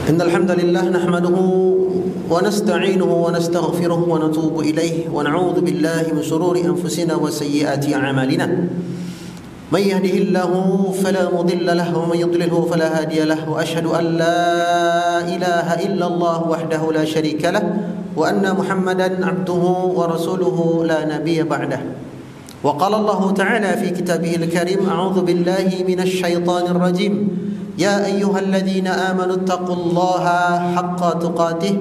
إن الحمد لله نحمده ونستعينه ونستغفره ونتوب إليه ونعوذ بالله من شرور أنفسنا وسيئات أعمالنا من يهده الله فلا مضل له ومن يضلله فلا هادي له وأشهد أن لا إله إلا الله وحده لا شريك له وأن محمدا عبده ورسوله لا نبي بعده وقال الله تعالى في كتابه الكريم أعوذ بالله من الشيطان الرجيم يا أيها الذين آمنوا اتقوا الله حق تقاته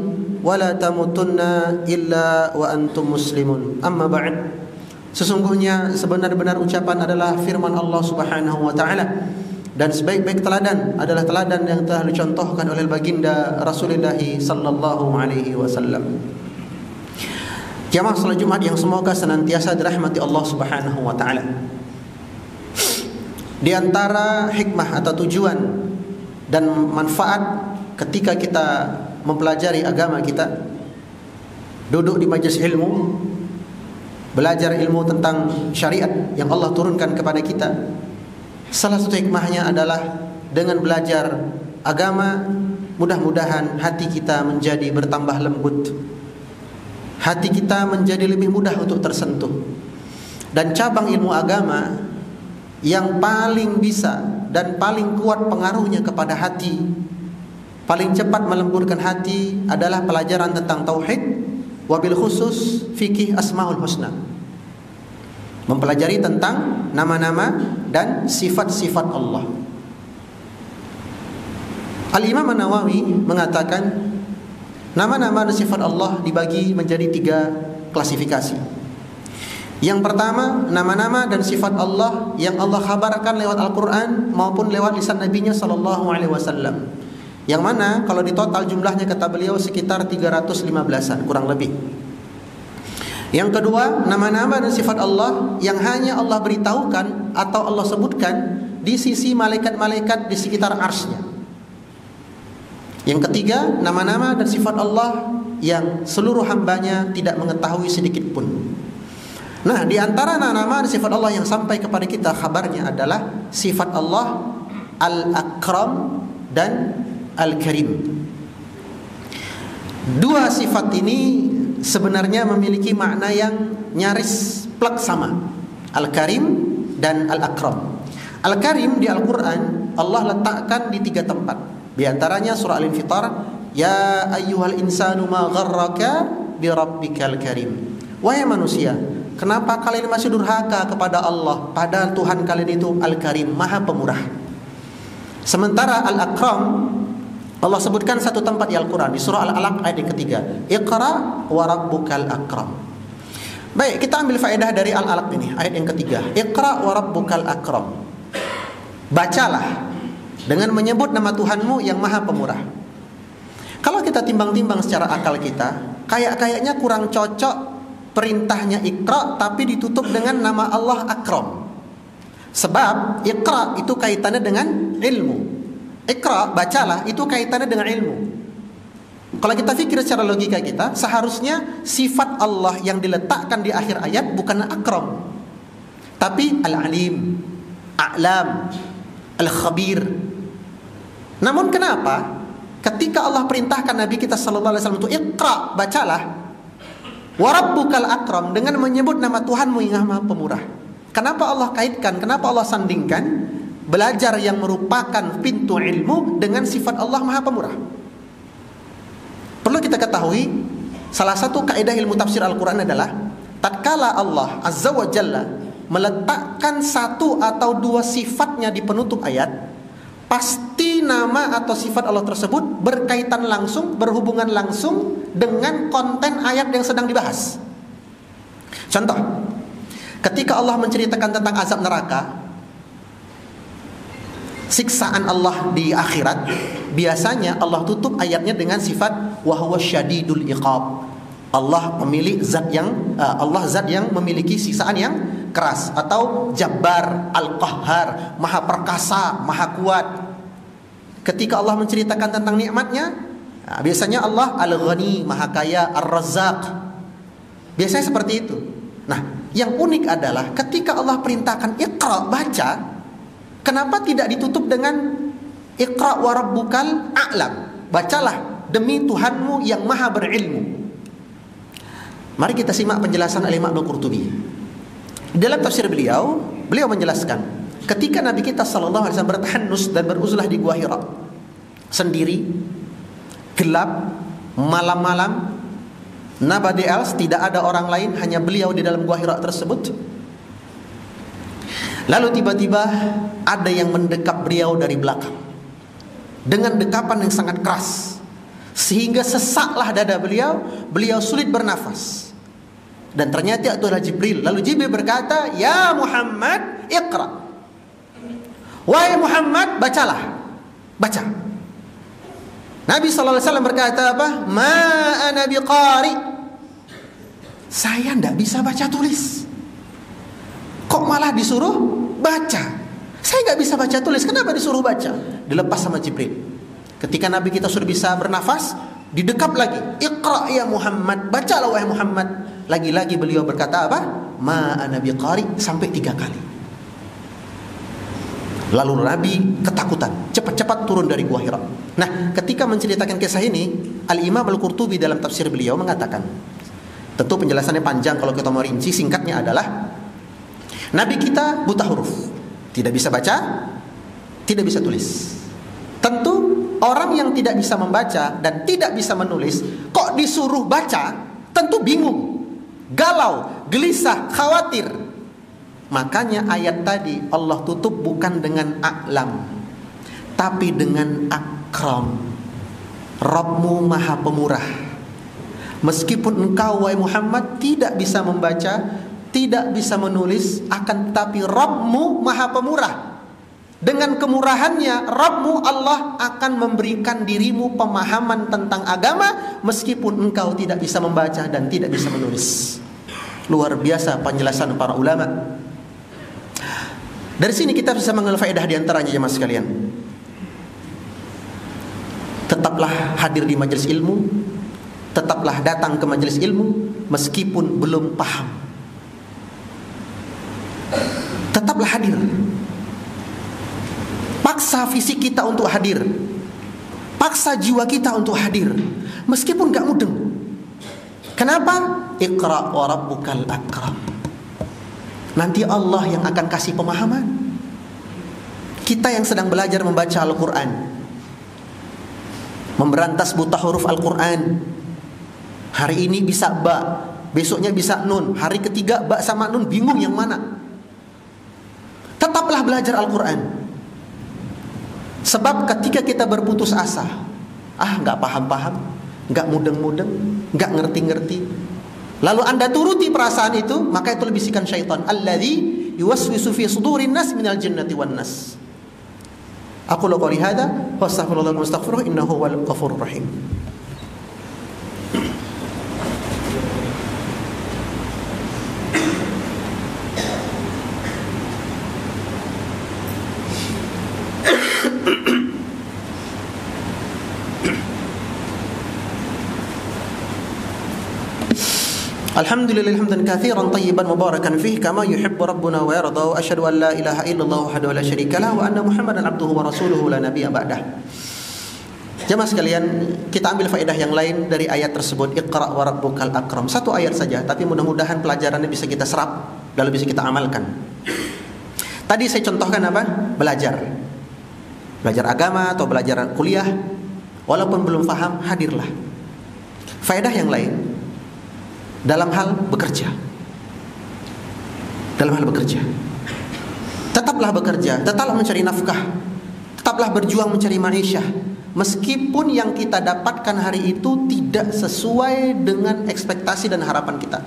ولا تموتن إلا وأنتم مسلمون أما بعد. Sesungguhnya sebenar-benar ucapan adalah firman Allah Subhanahu wa taala dan sebaik-baik teladan adalah teladan yang telah dicontohkan oleh baginda Rasulullah sallallahu alaihi wasallam. Jamaah salat Jumat yang semoga senantiasa dirahmati Allah Subhanahu wa taala. Di antara hikmah atau tujuan dan manfaat ketika kita mempelajari agama kita, duduk di majelis ilmu, belajar ilmu tentang syariat yang Allah turunkan kepada kita, salah satu hikmahnya adalah dengan belajar agama, mudah-mudahan hati kita menjadi bertambah lembut, hati kita menjadi lebih mudah untuk tersentuh. Dan cabang ilmu agama yang paling bisa dan paling kuat pengaruhnya kepada hati, paling cepat melembutkan hati adalah pelajaran tentang tauhid, wabil khusus fikih asmaul husna. Mempelajari tentang nama-nama dan sifat-sifat Allah. Al-Imam An-Nawawi mengatakan nama-nama dan sifat Allah dibagi menjadi 3 klasifikasi. Yang pertama, nama-nama dan sifat Allah yang Allah khabarkan lewat Al-Quran maupun lewat lisan Nabi-Nya sallallahu alaihi wasallam. Yang mana kalau ditotal jumlahnya kata beliau sekitar 315-an kurang lebih. Yang kedua, nama-nama dan sifat Allah yang hanya Allah beritahukan atau Allah sebutkan di sisi malaikat-malaikat di sekitar arsy-Nya. Yang ketiga, nama-nama dan sifat Allah yang seluruh hambanya tidak mengetahui sedikit pun. Nah, di antara nama-nama dan sifat Allah yang sampai kepada kita kabarnya adalah sifat Allah Al-Akram dan Al-Karim. 2 sifat ini sebenarnya memiliki makna yang nyaris plek sama, Al-Karim dan Al-Akram. Al-Karim di Al-Quran Allah letakkan di 3 tempat. Di antaranya surah Al-Infitar, ya ayyuhal insanu ma gharraka bi rabbikal karim. Wahai manusia, kenapa kalian masih durhaka kepada Allah padahal Tuhan kalian itu Al-Karim, Maha Pemurah. Sementara Al-Akram Allah sebutkan 1 tempat di Al-Quran, di surah Al-Alaq ayat yang ketiga, Iqra wa rabbukal akram. Baik, kita ambil faedah dari Al-Alaq ini, ayat yang ketiga, Iqra wa rabbukal akram. Bacalah dengan menyebut nama Tuhanmu yang Maha Pemurah. Kalau kita timbang-timbang secara akal kita, kayaknya kurang cocok perintahnya Iqra tapi ditutup dengan nama Allah Akram. Sebab Iqra itu kaitannya dengan ilmu. Iqra, bacalah, itu kaitannya dengan ilmu. Kalau kita fikir secara logika kita, seharusnya sifat Allah yang diletakkan di akhir ayat bukan Akram, tapi Al-Alim, A'lam, Al-Khabir. Namun kenapa ketika Allah perintahkan Nabi kita sallallahu alaihi wasallam untuk Iqra, bacalah, wa rabbukal akram, dengan menyebut nama Tuhanmu yang Maha Pemurah. Kenapa Allah kaitkan, kenapa Allah sandingkan belajar yang merupakan pintu ilmu dengan sifat Allah Maha Pemurah? Perlu kita ketahui, salah satu kaidah ilmu tafsir Al-Quran adalah tatkala Allah Azza wa Jalla meletakkan 1 atau 2 sifatnya di penutup ayat, pasti nama atau sifat Allah tersebut berkaitan langsung, berhubungan langsung dengan konten ayat yang sedang dibahas. Contoh, ketika Allah menceritakan tentang azab neraka, siksaan Allah di akhirat, biasanya Allah tutup ayatnya dengan sifat wa huwa syadidul iqab. Allah memilih zat yang memiliki siksaan yang keras, atau Jabbar, Al-Qahhar, Maha Perkasa, Maha Kuat. Ketika Allah menceritakan tentang nikmatnya, biasanya Allah Al-Ghani, Maha Kaya, Ar-Razzaq. Biasanya seperti itu. Nah, yang unik adalah ketika Allah perintahkan Iqra, baca, kenapa tidak ditutup dengan Iqra wa rabbukal a'lam? bacalah demi Tuhanmu yang maha berilmu. Mari kita simak penjelasan Al-Imam Al-Qurtubi. Dalam tafsir beliau menjelaskan, ketika Nabi kita sallallahu alaihi wasallam bertahannus dan beruzlah di Gua Hira sendiri, gelap, malam-malam, nobody else, tidak ada orang lain, hanya beliau di dalam Gua Hira tersebut. Lalu tiba-tiba ada yang mendekap beliau dari belakang dengan dekapan yang sangat keras, sehingga sesaklah dada beliau, beliau sulit bernafas. Dan ternyata itu adalah Jibril. Lalu Jibril berkata, "Ya Muhammad, iqra." Wahai Muhammad, bacalah. Baca. Nabi sallallahu alaihi wasallam berkata apa? "Ma ana biqari." Saya tidak bisa baca tulis. Kok malah disuruh baca? Saya nggak bisa baca tulis. Kenapa disuruh baca? Dilepas sama Jibril. Ketika Nabi kita sudah bisa bernafas, didekap lagi. "Iqra ya Muhammad." Bacalah wahai Muhammad. Lagi-lagi beliau berkata apa? "Ma ana biqari," sampai 3 kali. Lalu Nabi ketakutan, cepat-cepat turun dari Gua Hira. Nah, ketika menceritakan kisah ini, Al-Imam Al-Qurtubi dalam tafsir beliau mengatakan, tentu penjelasannya panjang kalau kita mau rinci, singkatnya adalah Nabi kita buta huruf, tidak bisa baca, tidak bisa tulis. Tentu orang yang tidak bisa membaca dan tidak bisa menulis, kok disuruh baca, tentu bingung, galau, gelisah, khawatir. Makanya ayat tadi Allah tutup bukan dengan a'lam, tapi dengan akram. Rabbmu maha pemurah. Meskipun engkau wahai Muhammad tidak bisa membaca, tidak bisa menulis, akan tetapi Rabbmu maha pemurah. Dengan kemurahannya Rabbmu Allah akan memberikan dirimu pemahaman tentang agama, meskipun engkau tidak bisa membaca dan tidak bisa menulis. Luar biasa penjelasan para ulama. Dari sini kita bisa mengambil faedah diantaranya, jemaah sekalian. Tetaplah hadir di majelis ilmu, tetaplah datang ke majelis ilmu meskipun belum paham. Tetaplah hadir. Paksa fisik kita untuk hadir, paksa jiwa kita untuk hadir, meskipun gak mudeng. Kenapa? Iqra wa rabbukal akram. Nanti Allah yang akan kasih pemahaman. Kita yang sedang belajar membaca Al-Quran, memberantas buta huruf Al-Quran, hari ini bisa ba, besoknya bisa nun, hari ketiga ba sama nun, bingung yang mana. Tetaplah belajar Al-Quran. Sebab ketika kita berputus asa, gak paham-paham, gak mudeng-mudeng, gak ngerti-ngerti, lalu anda turuti perasaan itu, maka itu bisikan syaitan, alladzi yuwaswisu fi sudurin nas minal jinnati wan nas. Aqulu qouli hadza wa astaghfirullah wa astaghfiruh innahu huwal ghafurur rahim. Alhamdulillah hamdan katsiran tayyiban mubarakan fihi kama yuhibbu rabbuna wa yarda, wa asyhadu an la ilaha illallah wahdahu la syarika lahu wa anna Muhammadan abduhu wa rasuluhu la nabiyya ba'dah. Jemaah sekalian, kita ambil faedah yang lain dari ayat tersebut, Iqra wa rabbukal akram. Satu ayat saja, tapi mudah-mudahan pelajarannya bisa kita serap lalu bisa kita amalkan. Tadi saya contohkan apa? Belajar agama atau belajar kuliah, walaupun belum paham, hadirlah. Faedah yang lain dalam hal bekerja. Tetaplah bekerja, tetaplah mencari nafkah, tetaplah berjuang mencari ma'isyah, meskipun yang kita dapatkan hari itu tidak sesuai dengan ekspektasi dan harapan kita.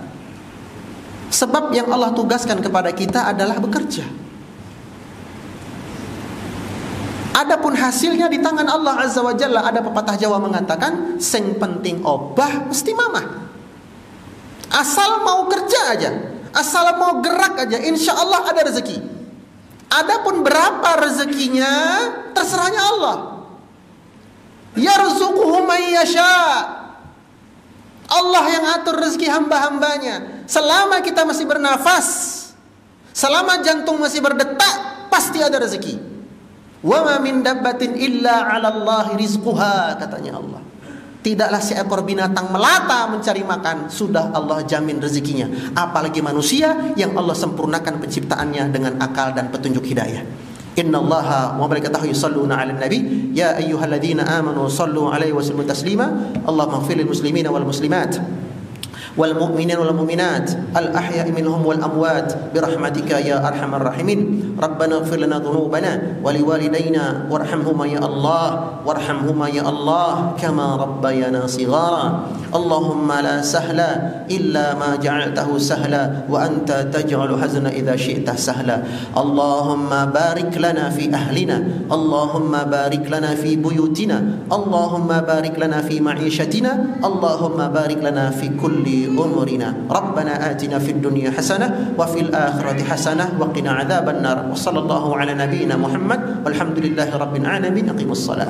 Sebab yang Allah tugaskan kepada kita adalah bekerja. Adapun hasilnya di tangan Allah Azza wa Jalla. Ada pepatah Jawa mengatakan, sing penting obah mesti mamah. Asal mau kerja aja, asal mau gerak aja, insya Allah ada rezeki. Adapun berapa rezekinya, terserahnya Allah. Yarzuquhu may yasha. Allah yang atur rezeki hamba-hambanya. Selama kita masih bernafas, selama jantung masih berdetak, pasti ada rezeki. Wa ma min dabbatin illa 'ala Allahi rizquha, katanya Allah. Tidaklah seekor binatang melata mencari makan, sudah Allah jamin rezekinya. Apalagi manusia yang Allah sempurnakan penciptaannya dengan akal dan petunjuk hidayah. Innallaha wa malaikatahu yusholluna 'alan nabi ya ayyuhalladzina amanu shallu 'alaihi wa sallimu taslima. Allahumma ighfir lil muslimina wal muslimat wal mu'minin wal mu'minat al ahya'i minhum wal amwat birahmatika ya arhamar rahimin. Rabbana ighfir lana dhunubana wa liwalidayna warhamhuma ya Allah warhamhuma ya Allah kama rabbayana shighara. Allahumma la sahla illa ma ja'altahu sahla wa anta taj'alu hazna idza syi'ta sahla. Allahumma barik lana fi ahlina, Allahumma barik lana fi buyutina, Allahumma barik lana fi ma'ishatina, Allahumma barik lana fi kulli umurina. Rabbana atina fid dunya hasanah wa fil akhirati hasanah wa qina adzaban nar. Wa sallallahu ala nabiyyina Muhammad walhamdulillahi rabbil alamin. Aqimus salah.